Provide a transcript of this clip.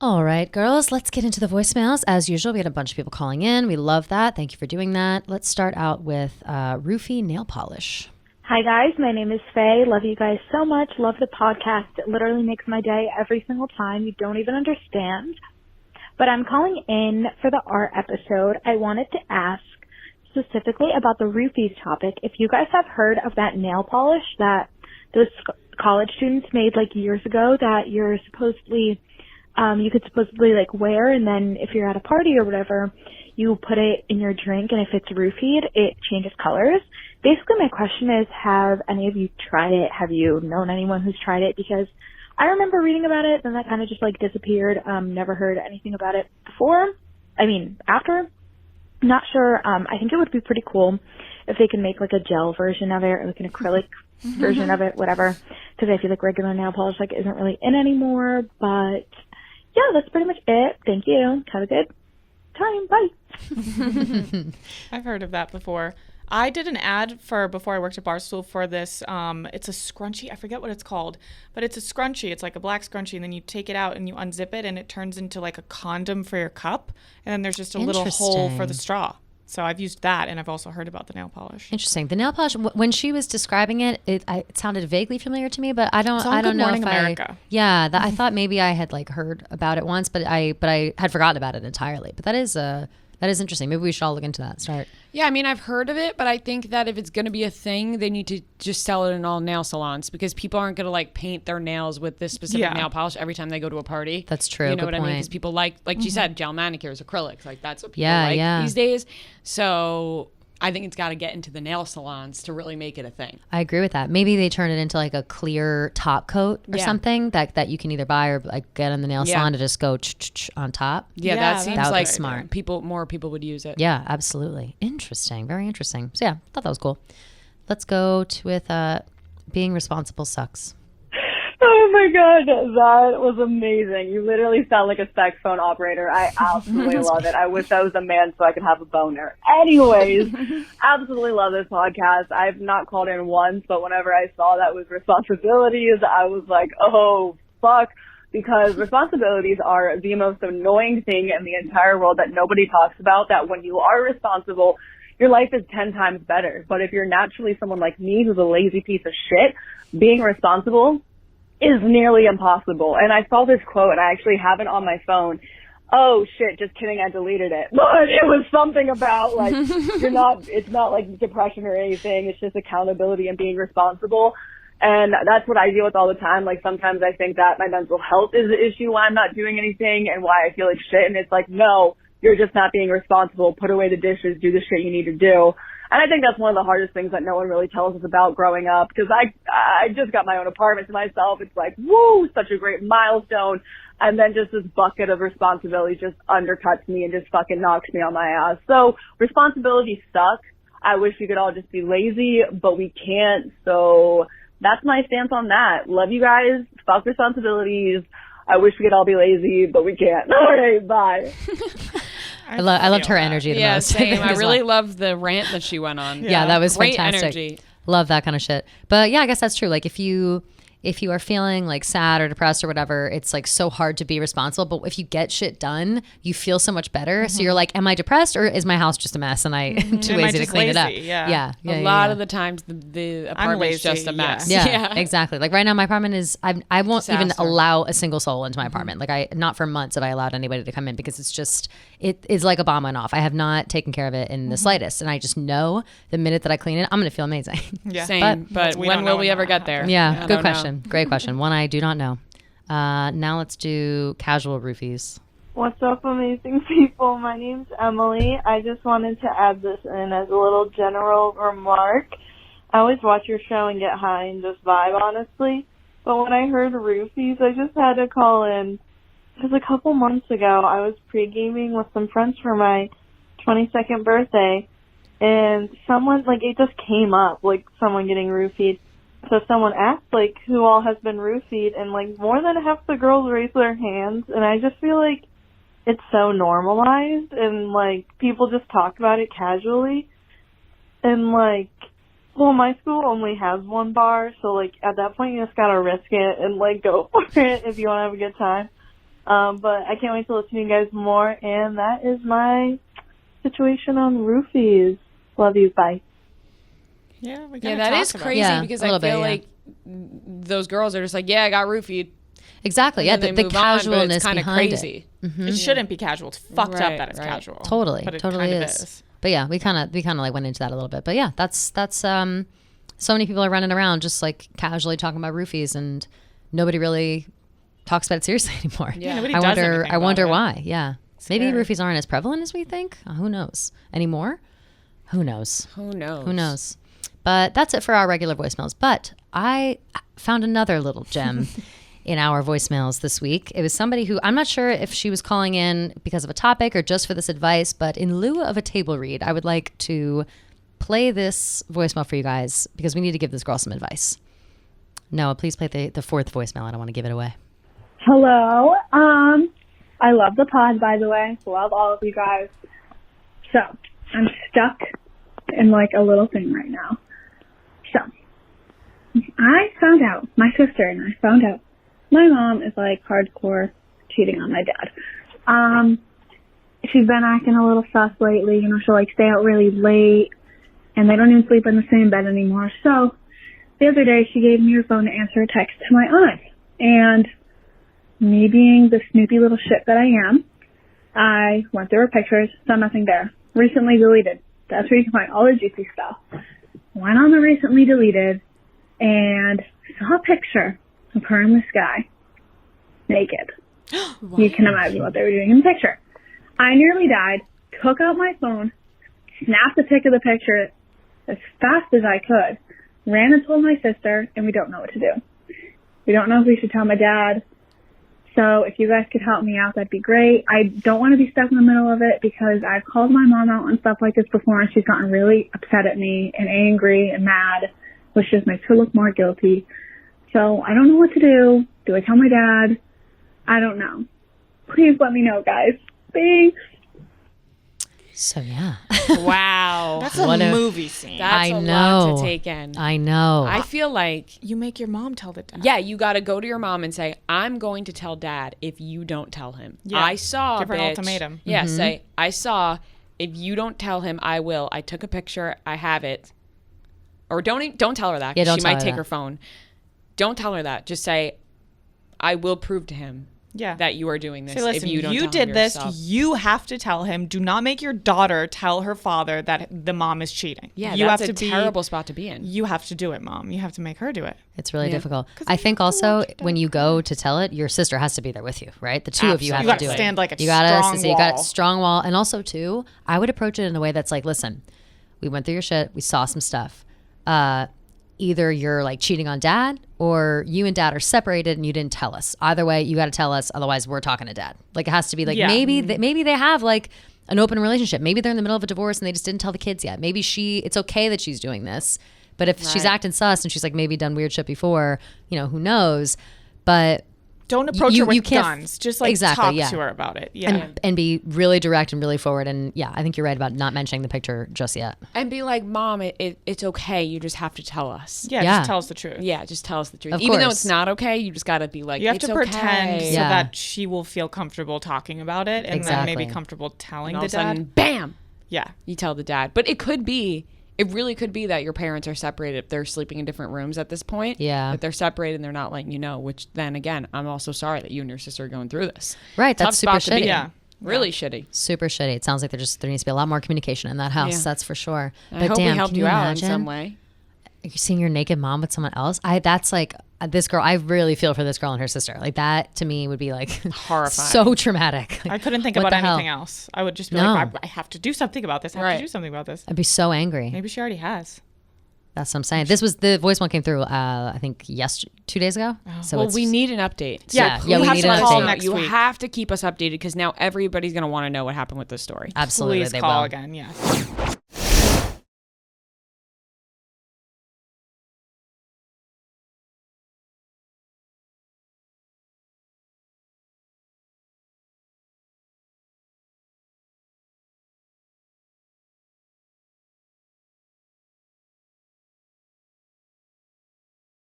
All right, girls, let's get into the voicemails. As usual, we had a bunch of people calling in. We love that. Thank you for doing that. Let's start out with Roofie nail polish. Hi guys, my name is Faye. Love you guys so much. Love the podcast. It literally makes my day every single time. You don't even understand. But I'm calling in for the art episode. I wanted to ask specifically about the Roofies topic. If you guys have heard of that nail polish that those college students made like years ago that you're supposedly you could supposedly like wear, and then if you're at a party or whatever, you put it in your drink, and if it's roofied, it changes colors. Basically, my question is, have any of you tried it? Have you known anyone who's tried it? Because I remember reading about it, then that kind of just like disappeared. Never heard anything about it before. After. Not sure. I think it would be pretty cool if they could make like a gel version of it or like an acrylic version of it, whatever. Because I feel like regular nail polish like isn't really in anymore, but yeah, that's pretty much it. Thank you. Have a good time. Bye. I've heard of that before. I did an ad before I worked at Barstool for this. It's a scrunchie. I forget what it's called, but it's a scrunchie. It's like a black scrunchie, and then you take it out and you unzip it, and it turns into like a condom for your cup. And then there's just a little hole for the straw. So I've used that, and I've also heard about the nail polish. Interesting. The nail polish. When she was describing it, it sounded vaguely familiar to me, but I don't Good know Morning if America. I thought maybe I had like heard about it once, but I had forgotten about it entirely. But that is interesting. Maybe we should all look into that. Start. Yeah, I mean, I've heard of it, but I think that if it's going to be a thing, they need to just sell it in all nail salons, because people aren't going to like paint their nails with this specific nail polish every time they go to a party. That's true. You know Good what point. I mean? Because people like you said, gel manicures, acrylics. Like that's what people like these days. So I think it's got to get into the nail salons to really make it a thing. I agree with that. Maybe they turn it into like a clear top coat or something that you can either buy or like get in the nail salon to just go on top. Yeah, that seems like smart. More people would use it. Yeah, absolutely. Interesting. Very interesting. So yeah, I thought that was cool. Let's go with being responsible sucks. Oh my god, that was amazing. You literally sound like a sex phone operator. I absolutely love it. I wish I was a man so I could have a boner. Anyways, absolutely love this podcast. I've not called in once, but whenever I saw that was responsibilities, I was like, oh, fuck. Because responsibilities are the most annoying thing in the entire world that nobody talks about, that when you are responsible, your life is 10 times better. But if you're naturally someone like me who's a lazy piece of shit, being responsible is nearly impossible. And I saw this quote, and I actually have it on my phone. Oh shit, just kidding, I deleted it. But it was something about like, it's not like depression or anything, it's just accountability and being responsible. And that's what I deal with all the time. Like sometimes I think that my mental health is the issue why I'm not doing anything and why I feel like shit. And it's like, no, you're just not being responsible. Put away the dishes, do the shit you need to do. And I think that's one of the hardest things that no one really tells us about growing up, because I just got my own apartment to myself. It's like, woo, such a great milestone. And then just this bucket of responsibility just undercuts me and just fucking knocks me on my ass. So responsibilities suck. I wish we could all just be lazy, but we can't. So that's my stance on that. Love you guys. Fuck responsibilities. I wish we could all be lazy, but we can't. All right, bye. I loved her energy the most. Same. I really loved the rant that she went on. Yeah, that was great fantastic. Energy. Love that kind of shit. But yeah, I guess that's true. Like if you are feeling like sad or depressed or whatever, it's like so hard to be responsible. But if you get shit done, you feel so much better. Mm-hmm. So you're like, am I depressed or is my house just a mess and I'm too lazy to clean it up? Yeah. A lot of the times the apartment's just a mess. Yeah, exactly. Like right now, my apartment is, I won't even allow a single soul into my apartment. Like not for months have I allowed anybody to come in because it's just, it is like a bomb went off. I have not taken care of it in the slightest. And I just know the minute that I clean it, I'm going to feel amazing. Yeah. Same. But when will we ever get there? Yeah. Good question. Great question. One I do not know. Now let's do casual roofies. What's up, amazing people? My name's Emily. I just wanted to add this in as a little general remark. I always watch your show and get high and just vibe, honestly. But when I heard Roofies, I just had to call in. Because a couple months ago, I was pre-gaming with some friends for my 22nd birthday. And someone, like, it just came up, like, someone getting roofied. So someone asked, like, who all has been roofied, and, like, more than half the girls raised their hands, and I just feel like it's so normalized, and, like, people just talk about it casually, and, like, well, my school only has one bar, so, like, at that point, you just gotta risk it and, like, go for it if you want to have a good time. But I can't wait to listen to you guys more. And that is my situation on Roofies. Love you. Bye. Yeah, that is crazy because I feel like those girls are just like, I got roofied. Exactly. Yeah, the casualness kind of crazy. It shouldn't be casual. It's fucked up that it's casual. Totally, but it totally kind is. of is. But yeah, we kind of like went into that a little bit. But yeah, that's so many people are running around just like casually talking about roofies, and nobody really talks about it seriously anymore. Yeah, nobody does anything about I wonder it. why. Yeah, maybe roofies aren't as prevalent as we think. Who knows anymore? Who knows? Who knows? Who knows? But that's it for our regular voicemails. But I found another little gem in our voicemails this week. It was somebody who, I'm not sure if she was calling in because of a topic or just for this advice, but in lieu of a table read, I would like to play this voicemail for you guys because we need to give this girl some advice. Noah, please play the fourth voicemail. I don't want to give it away. Hello. I love the pod, by the way. Love all of you guys. So, I'm stuck in like a little thing right now. So, I found out, my sister and I found out, my mom is like hardcore cheating on my dad. She's been acting a little sus lately, she'll like stay out really late and they don't even sleep in the same bed anymore. So the other day she gave me her phone to answer a text to my aunt, and me being the snoopy little shit that I am, I went through her pictures, saw nothing there. Recently deleted. That's where you can find all the juicy stuff. Went on the recently deleted and saw a picture of her in the sky, naked. You can imagine what they were doing in the picture. I nearly died, took out my phone, snapped a pic of the picture as fast as I could, ran and told my sister, and we don't know what to do. We don't know if we should tell my dad. So if you guys could help me out, that'd be great. I don't want to be stuck in the middle of it because I've called my mom out on stuff like this before, and she's gotten really upset at me and angry and mad, which just makes her look more guilty. So I don't know what to do. Do I tell my dad? I don't know. Please let me know, guys. Thanks. So yeah. Wow. That's a movie scene. That's a lot to take in. I know. I feel like You make your mom tell the dad. yeah, you got to go to your mom and say, I'm going to tell dad if you don't tell him. Yeah. I saw, Give her an bitch. ultimatum. Yeah, say, I saw, if you don't tell him, I will. I took a picture. I have it. Or don't tell her that. 'Cause Yeah, don't she tell might her take that. her phone. Don't tell her that. Just say, I will prove to him that you are doing this. Say, listen, if you don't tell did him this. yourself. You have to tell him. Do not make your daughter tell her father that the mom is cheating. Yeah, you that's have a to terrible spot to be in. You have to do it, mom. You have to make her do it. It's really difficult. I think also when you go to tell it, your sister has to be there with you, right? The two of you have You to do gotta it. stand like a you gotta, strong You got wall. a strong wall. And also too, I would approach it in a way that's like, listen, we went through your shit. We saw some stuff. Either you're like cheating on dad or you and dad are separated and you didn't tell us. Either way, you got to tell us. Otherwise, we're talking to dad. Like it has to be like maybe they have like an open relationship. Maybe they're in the middle of a divorce and they just didn't tell the kids yet. Maybe it's okay that she's doing this. But if she's acting sus and she's like maybe done weird shit before, who knows? But don't approach her with can't guns. Just like talk to her about it. Yeah. And be really direct and really forward. And yeah, I think you're right about not mentioning the picture just yet. And be like, Mom, it's okay. You just have to tell us. Yeah, just tell us the truth. Yeah, just tell us the truth. Of Even though course. it's not okay, you just got to be like, you have it's to pretend okay. so that she will feel comfortable talking about it and then maybe comfortable telling And all the of a sudden, dad. bam! Yeah. You tell the dad. But it really could be that your parents are separated if they're sleeping in different rooms at this point. Yeah. That they're separated and they're not letting you know, which then again, I'm also sorry that you and your sister are going through this. Right, Tough that's super spot to be shitty. in. Yeah. Really shitty. Super shitty. It sounds like there needs to be a lot more communication in that house. Yeah. That's for sure. I hope we helped you out in some way. You're seeing your naked mom with someone else. That's like this girl. I really feel for this girl and her sister. Like that to me would be like horrifying, so traumatic. Like, I couldn't think what about the anything hell? else. I would just be like, I have to do something about this. I have to do something about this. I'd be so angry. Maybe she already has. That's what I'm saying. This was the voicemail came through. I think 2 days ago. So Well, we need an update. Yeah, we we have need to an call update. next You week. have to keep us updated because now everybody's going to want to know what happened with this story. Absolutely, Please they call will. again. Yes.